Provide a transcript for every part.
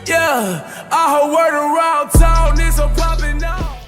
Yeah, I heard word around town, it's a poppin' out.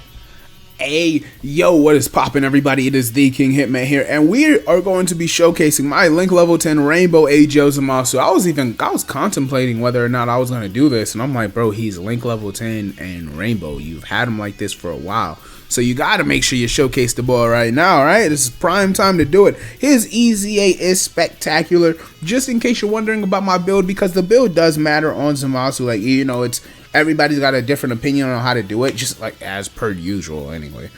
Hey, yo, what is poppin', everybody? It is the King Hitman here, and we are going to be showcasing my Link Level 10 Rainbow Agl Zamasu. I was contemplating whether or not I was going to do this, and I'm like, bro, he's Link Level 10 and Rainbow. You've had him like this for a while, so you got to make sure you showcase the boy right now, right? This is prime time to do it. His EZA is spectacular, just in case you're wondering about my build, because the build does matter on Zamasu. Like, you know, everybody's got a different opinion on how to do it, just like as per usual anyway.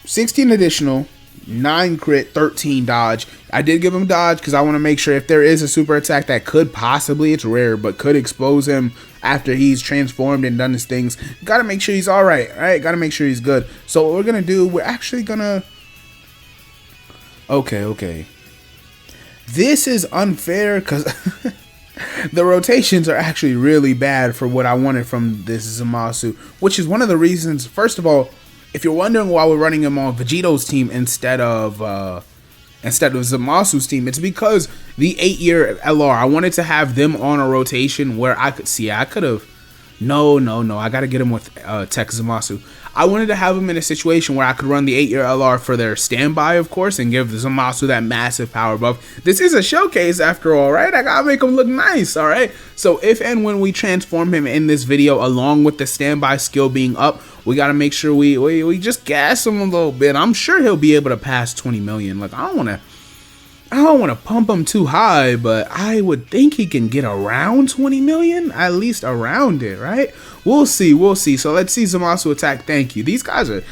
16 additional, 9 crit, 13 dodge. I did give him dodge because I want to make sure if there is a super attack that could possibly, it's rare, but could expose him after he's transformed and done his things. Got to make sure he's all right, got to make sure he's good. So what we're going to do, we're actually going to... Okay. This is unfair because... the rotations are actually really bad for what I wanted from this Zamasu, which is one of the reasons. First of all, if you're wondering why we're running him on Vegito's team instead of Zamasu's team, it's because the 8-year LR, I wanted to have them on a rotation where I could see, I could have, no, I got to get him with Tech Zamasu. I wanted to have him in a situation where I could run the 8-year LR for their standby, of course, and give Zamasu that massive power buff. This is a showcase after all, right? I gotta make him look nice, all right? So if and when we transform him in this video, along with the standby skill being up, we gotta make sure we just gas him a little bit. I'm sure he'll be able to pass 20 million. Like, I don't want to pump him too high, but I would think he can get around 20 million, at least around it, right? We'll see. So let's see Zamasu attack. Thank you. These guys are...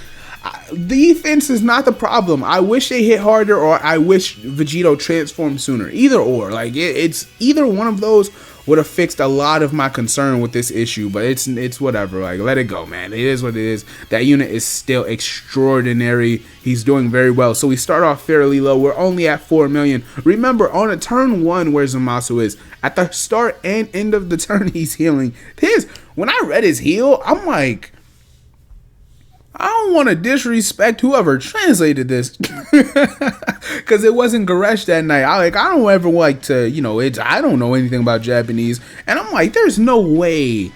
defense is not the problem. I wish they hit harder, or I wish Vegito transformed sooner. Either or. Like, it's either one of those would have fixed a lot of my concern with this issue, but it's whatever. Like, let it go, man. It is what it is. That unit is still extraordinary. He's doing very well. So we start off fairly low. We're only at 4 million. Remember, on a turn 1 where Zamasu is, at the start and end of the turn, he's healing. When I read his heal, I'm like, I don't want to disrespect whoever translated this, because it wasn't Garesh that night. I don't ever like to, I don't know anything about Japanese, and I'm like, there's no way.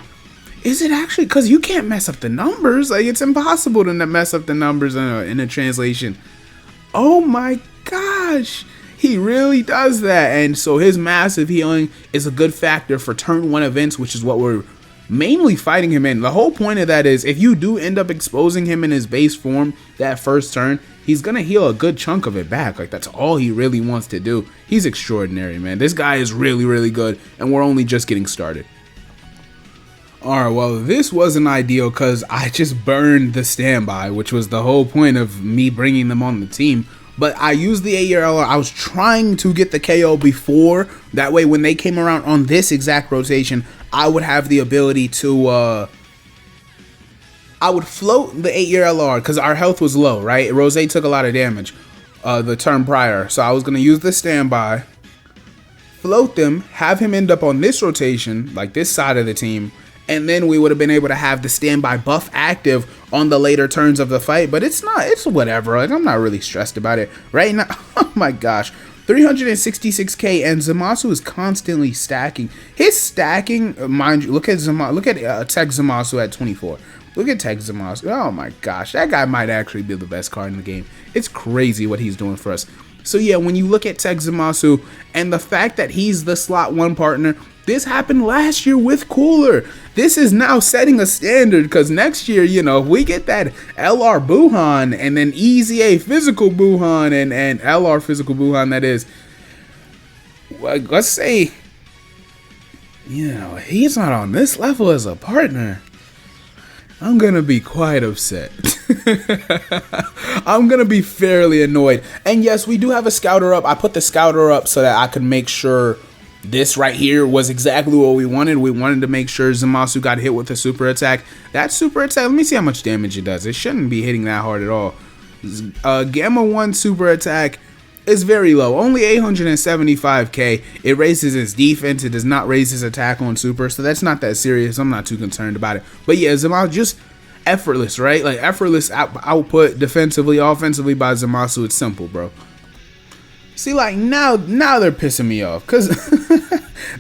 Is it actually? Because you can't mess up the numbers. Like, it's impossible to mess up the numbers in a translation. Oh my gosh. He really does that. And so his massive healing is a good factor for turn 1 events, which is what we're mainly fighting him in. The whole point of that is if you do end up exposing him in his base form that first turn, he's gonna heal a good chunk of it back. Like, that's all he really wants to do. He's extraordinary, man. This guy is really good, and we're only just getting started. Alright, well, this wasn't ideal because I just burned the standby, which was the whole point of me bringing them on the team. But I used the 8-year LR. I was trying to get the KO before. That way, when they came around on this exact rotation, I would have the ability to... I would float the 8-year LR because our health was low, right? Rose took a lot of damage the turn prior. So I was going to use the standby, float them, have him end up on this rotation, like this side of the team, and then we would have been able to have the standby buff active on the later turns of the fight. But it's whatever. Like, I'm not really stressed about it right now. Oh my gosh, 366k, and Zamasu is constantly stacking. His stacking, mind you, look at Tech Zamasu at 24. Look at Tech Zamasu. Oh my gosh, that guy might actually be the best card in the game. It's crazy what he's doing for us. So yeah, when you look at Tech Zamasu and the fact that he's the slot 1 partner, this happened last year with Cooler. This is now setting a standard, because next year, if we get that LR Buhan and then EZA physical Buhan and LR physical Buhan, that is, let's say, he's not on this level as a partner, I'm going to be quite upset. I'm going to be fairly annoyed. And yes, we do have a scouter up. I put the scouter up so that I could make sure this right here was exactly what we wanted. We wanted to make sure Zamasu got hit with a super attack. That super attack, let me see how much damage it does. It shouldn't be hitting that hard at all. Gamma 1 super attack is very low, only 875k. It raises his defense. It does not raise his attack on super, so that's not that serious. I'm not too concerned about it. But yeah, Zamasu just effortless, right? Like, effortless output defensively, offensively by Zamasu. It's simple, bro. See, like, now they're pissing me off, because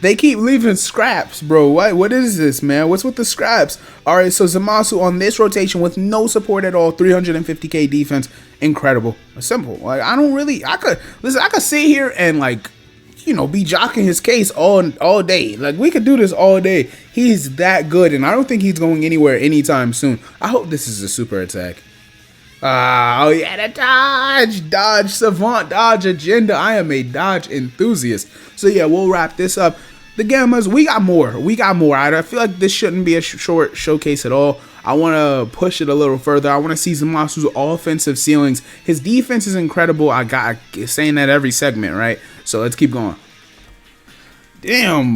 They keep leaving scraps, bro. What is this, man? What's with the scraps? All right, so Zamasu on this rotation with no support at all, 350k defense, incredible. Simple. Like I could sit here and like, you know, be jocking his case all day. Like we could do this all day. He's that good, and I don't think he's going anywhere anytime soon. I hope this is a super attack. Oh yeah, the dodge savant, dodge agenda. I am a dodge enthusiast. So yeah, we'll wrap this up. The Gammas, we got more. I feel like this shouldn't be a short showcase at all. I want to push it a little further. I want to see Zamasu's offensive ceilings. His defense is incredible. I saying that every segment, right? So let's keep going. Damn,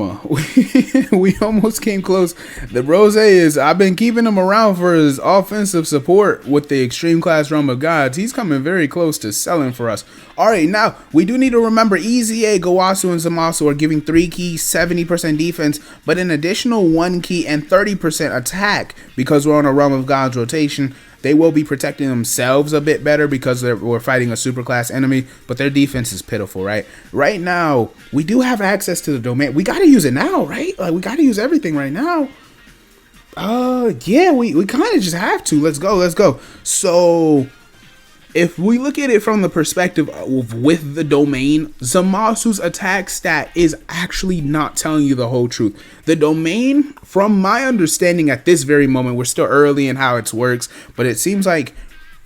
we almost came close. The Rose I've been keeping him around for his offensive support with the Extreme Class Realm of Gods. He's coming very close to selling for us. All right, now we do need to remember EZA, Gowasu, and Zamasu are giving 3 keys, 70% defense, but an additional 1 key and 30% attack because we're on a Realm of Gods rotation. They will be protecting themselves a bit better because we're fighting a superclass enemy, but their defense is pitiful, right? Right now, we do have access to the domain. We got to use it now, right? Like, we got to use everything right now. Yeah, we kind of just have to. Let's go. So, if we look at it from the perspective of with the domain, Zamasu's attack stat is actually not telling you the whole truth. The domain, from my understanding at this very moment, we're still early in how it works, but it seems like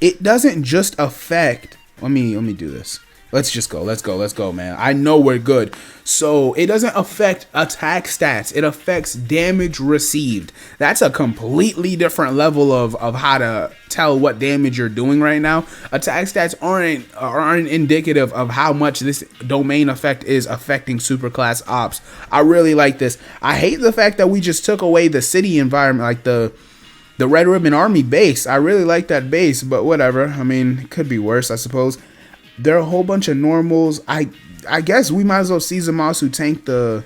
it doesn't just affect. Let me do this. Let's go, man. I know we're good. So it doesn't affect attack stats. It affects damage received. That's a completely different level of how to tell what damage you're doing right now. Attack stats aren't indicative of how much this domain effect is affecting superclass ops. I really like this. I hate the fact that we just took away the city environment, like the Red Ribbon Army base. I really like that base, but whatever. I mean, it could be worse, I suppose. There are a whole bunch of normals. I guess we might as well see Zamasu tank the...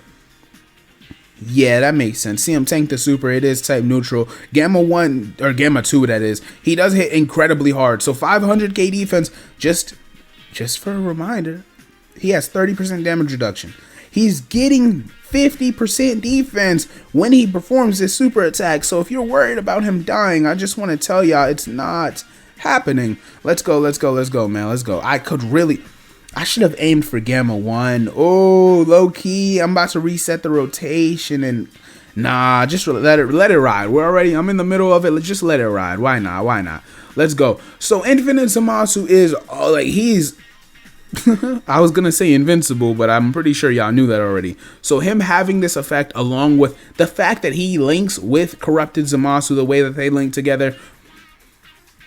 Yeah, that makes sense. See him tank the super. It is type neutral. Gamma 1, or Gamma 2, that is. He does hit incredibly hard. So 500k defense, just for a reminder, he has 30% damage reduction. He's getting 50% defense when he performs this super attack. So if you're worried about him dying, I just want to tell y'all it's not happening. Let's go, man. Let's go. I should have aimed for Gamma 1. Oh, low key. I'm about to reset the rotation and nah, just let it ride. I'm in the middle of it. Let's just let it ride. Why not? Let's go. So Infinite Zamasu is he's I was gonna say invincible, but I'm pretty sure y'all knew that already. So him having this effect, along with the fact that he links with Corrupted Zamasu the way that they link together,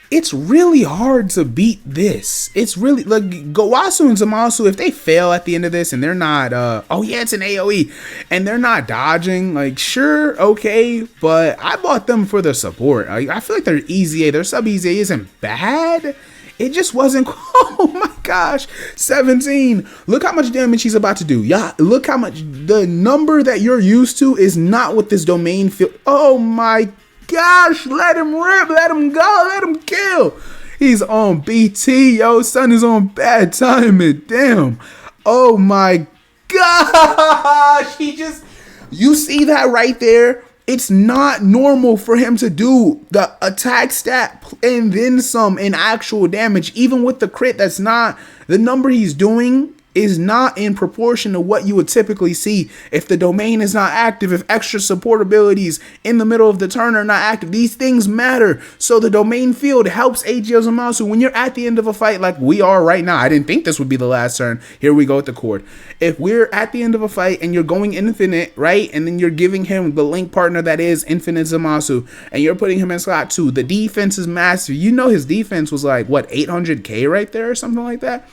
it's really hard to beat this. It's really like Gowasu and Zamasu, if they fail at the end of this and they're not oh yeah, it's an AoE and they're not dodging, like sure, okay, but I bought them for the support. I feel like their EZA, their sub EZA isn't bad. It just wasn't. Oh my gosh, 17. Look how much damage he's about to do. Yeah, look how much. The number that you're used to is not what this domain feel. Oh my gosh, let him rip, let him go, let him kill. He's on BT, yo, son is on bad timing. Damn. Oh my gosh, you see that right there? It's not normal for him to do the attack stat and then some in actual damage. Even with the crit, that's not the number he's doing is not in proportion to what you would typically see if the domain is not active, if extra support abilities in the middle of the turn are not active. These things matter. So the domain field helps Agl Zamasu when you're at the end of a fight like we are right now. I didn't think this would be the last turn. Here we go with the cord. If we're at the end of a fight and you're going infinite, right? And then you're giving him the link partner that is Infinite Zamasu and you're putting him in slot 2. The defense is massive. You know his defense was like, what, 800k right there or something like that?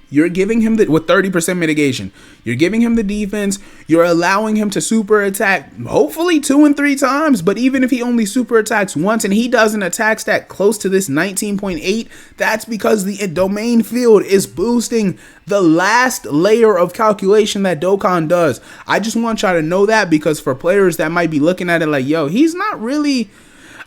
You're giving him with 30% mitigation. You're giving him the defense. You're allowing him to super attack, hopefully 2 and 3 times. But even if he only super attacks once and he does an attack stat close to this 19.8, that's because the domain field is boosting the last layer of calculation that Dokkan does. I just want y'all to know that, because for players that might be looking at it like, yo, he's not really...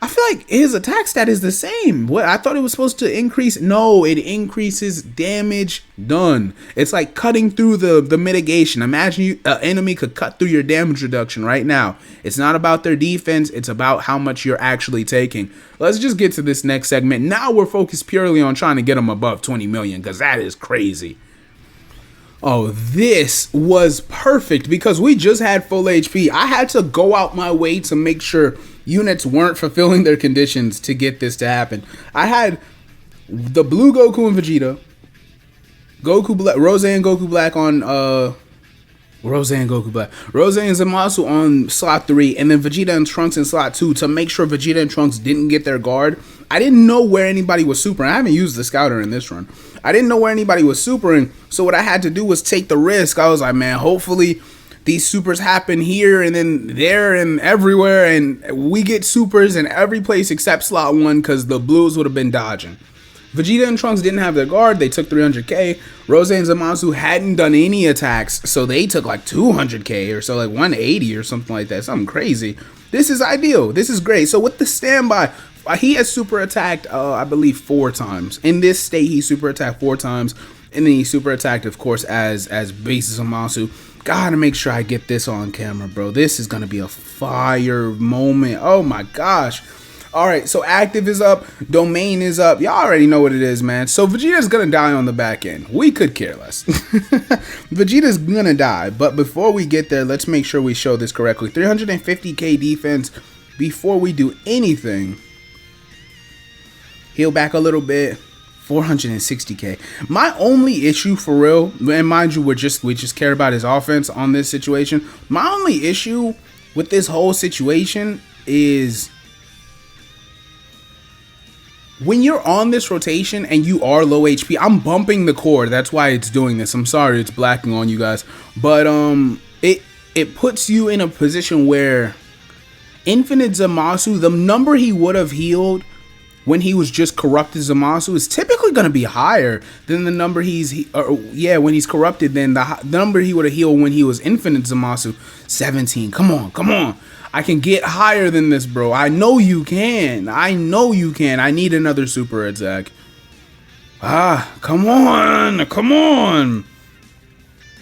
I feel like his attack stat is the same. What, I thought it was supposed to increase. No, it increases damage done. It's like cutting through the mitigation. Imagine an enemy could cut through your damage reduction right now. It's not about their defense. It's about how much you're actually taking. Let's just get to this next segment. Now we're focused purely on trying to get them above 20 million because that is crazy. Oh, this was perfect because we just had full HP. I had to go out my way to make sure units weren't fulfilling their conditions to get this to happen. I had the blue Goku and Vegeta, Goku Black, Rose and Goku Black on Rose and Zamasu on slot 3, and then Vegeta and Trunks in slot 2 to make sure Vegeta and Trunks didn't get their guard. I didn't know where anybody was supering. I haven't used the scouter in this run. I didn't know where anybody was supering, so what I had to do was take the risk. I was like, man, hopefully these supers happen here and then there and everywhere, and we get supers in every place except slot 1 because the blues would have been dodging. Vegeta and Trunks didn't have their guard. They took 300k. Rose and Zamasu hadn't done any attacks, so they took like 200k or so, like 180 or something like that. Something crazy. This is ideal. This is great. So with the standby, he has super attacked, I believe, 4 times. In this state, he super attacked 4 times. And then he super attacked, of course, as base Zamasu. Gotta make sure I get this on camera, bro. This is gonna be a fire moment. Oh my gosh. Alright, so active is up, domain is up. Y'all already know what it is, man. So Vegeta's gonna die on the back end. We could care less. Vegeta's gonna die, but before we get there, let's make sure we show this correctly. 350k defense before we do anything. Heal back a little bit. 460k. My only issue for real, and mind you, we just care about his offense on this situation. My only issue with this whole situation is when you're on this rotation and you are low HP, I'm bumping the core. That's why it's doing this. I'm sorry it's blacking on you guys. But it puts you in a position where Infinite Zamasu, the number he would have healed when he was just corrupted Zamasu is typically going to be higher than the number when he's corrupted, than the number he would have healed when he was Infinite Zamasu. 17. Come on. I can get higher than this, bro. I know you can. I need another super attack. Come on.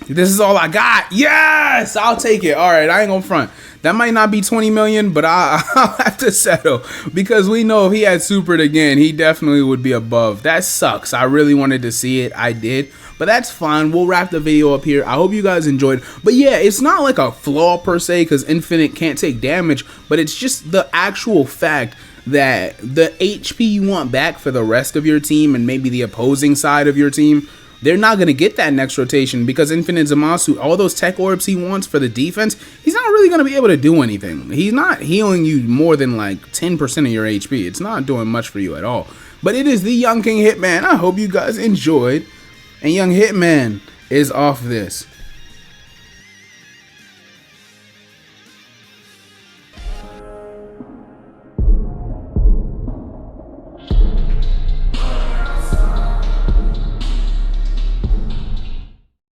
This is all I got. Yes, I'll take it. All right, I ain't gonna front. That might not be 20 million, but I'll have to settle because we know if he had supered again, he definitely would be above. That sucks. I really wanted to see it. I did. But that's fine. We'll wrap the video up here. I hope you guys enjoyed. But yeah, it's not like a flaw per se because Infinite can't take damage, but it's just the actual fact that the HP you want back for the rest of your team and maybe the opposing side of your team, they're not going to get that next rotation because Infinite Zamasu, all those tech orbs he wants for the defense, he's not really going to be able to do anything. He's not healing you more than like 10% of your HP. It's not doing much for you at all. But it is the Young King Hitman. I hope you guys enjoyed. And Young Hitman is off this.